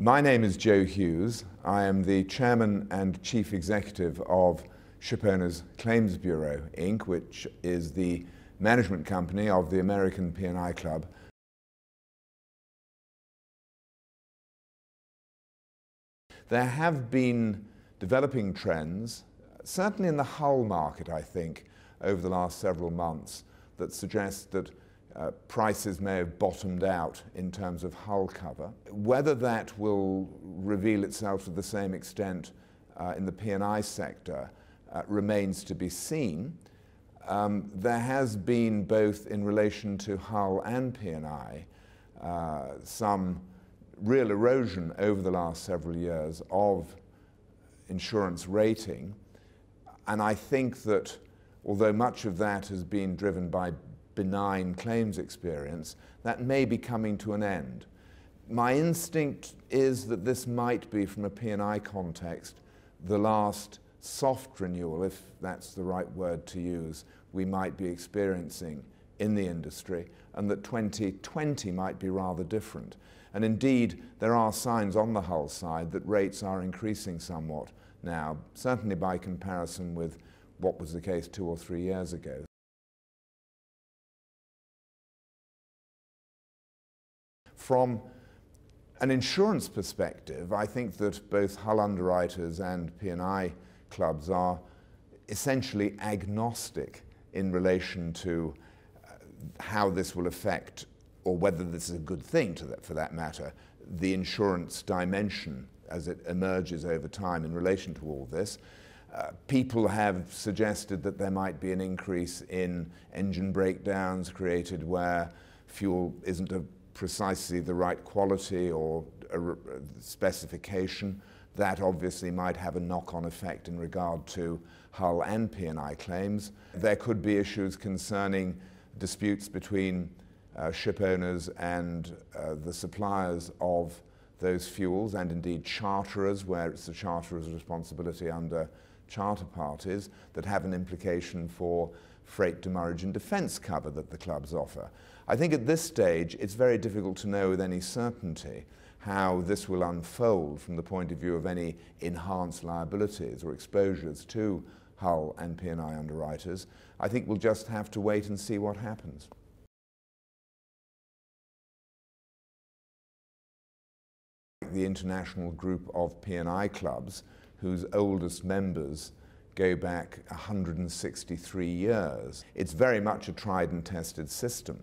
My name is Joe Hughes. I am the Chairman and Chief Executive of Shipowners Claims Burea Inc., which is the management company of the American PNI Club. There have been developing trends, certainly in the hull market, I think, over the last several months, that suggest that prices may have bottomed out in terms of hull cover. Whether that will reveal itself to the same extent in the P&I sector remains to be seen. There has been, both in relation to hull and P&I, some real erosion over the last several years of insurance rating, and I think that although much of that has been driven by benign claims experience, that may be coming to an end. My instinct is that this might be, from a P&I context, the last soft renewal, if that's the right word to use, we might be experiencing in the industry, and that 2020 might be rather different. And indeed, there are signs on the hull side that rates are increasing somewhat now, certainly by comparison with what was the case 2 or 3 years ago. From an insurance perspective, I think that both hull underwriters and P&I clubs are essentially agnostic in relation to how this will affect, or whether this is a good thing for that matter, the insurance dimension as it emerges over time in relation to all this. People have suggested that there might be an increase in engine breakdowns created where fuel isn't precisely the right quality or specification. That obviously might have a knock-on effect in regard to hull and P&I claims. There could be issues concerning disputes between ship owners and the suppliers of those fuels, and indeed charterers, where it's the charterer's responsibility under charter parties, that have an implication for freight demurrage and defence cover that the clubs offer. I think at this stage it's very difficult to know with any certainty how this will unfold from the point of view of any enhanced liabilities or exposures to hull and P&I underwriters. I think we'll just have to wait and see what happens. The international group of P&I clubs, whose oldest members go back 163 years. It's very much a tried and tested system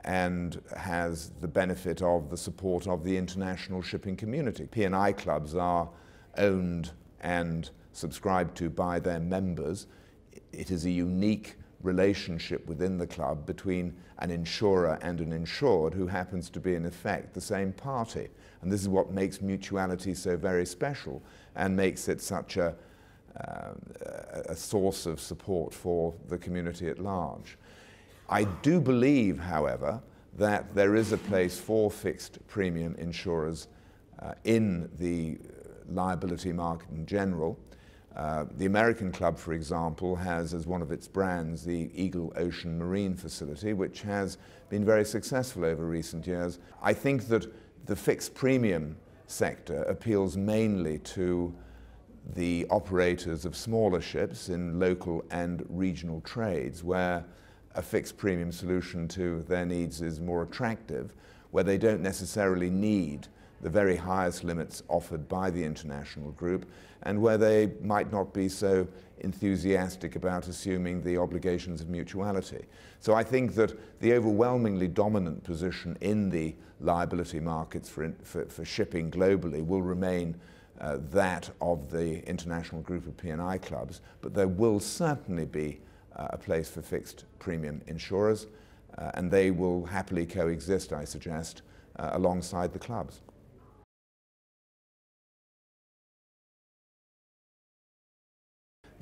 and has the benefit of the support of the international shipping community. P&I clubs are owned and subscribed to by their members. It is a unique relationship within the club between an insurer and an insured who happens to be in effect the same party. And this is what makes mutuality so very special and makes it such a source of support for the community at large. I do believe, however, that there is a place for fixed premium insurers in the liability market in general. The American Club, for example, has as one of its brands the Eagle Ocean Marine facility, which has been very successful over recent years. I think that the fixed premium sector appeals mainly to the operators of smaller ships in local and regional trades, where a fixed premium solution to their needs is more attractive, where they don't necessarily need the very highest limits offered by the international group, and where they might not be so enthusiastic about assuming the obligations of mutuality. So I think that the overwhelmingly dominant position in the liability markets for shipping globally will remain that of the international group of P&I clubs, but there will certainly be a place for fixed premium insurers, and they will happily coexist, I suggest, alongside the clubs.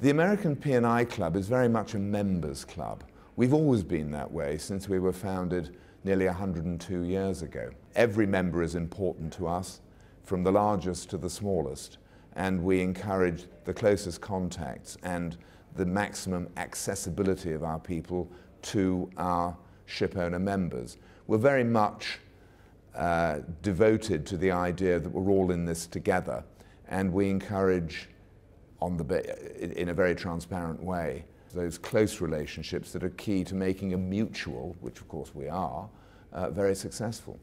The American P&I Club is very much a members club. We've always been that way since we were founded nearly 102 years ago. Every member is important to us, from the largest to the smallest, and we encourage the closest contacts and the maximum accessibility of our people to our ship owner members. We're very much devoted to the idea that we're all in this together, and we encourage, in a very transparent way, those close relationships that are key to making a mutual, which of course we are, very successful.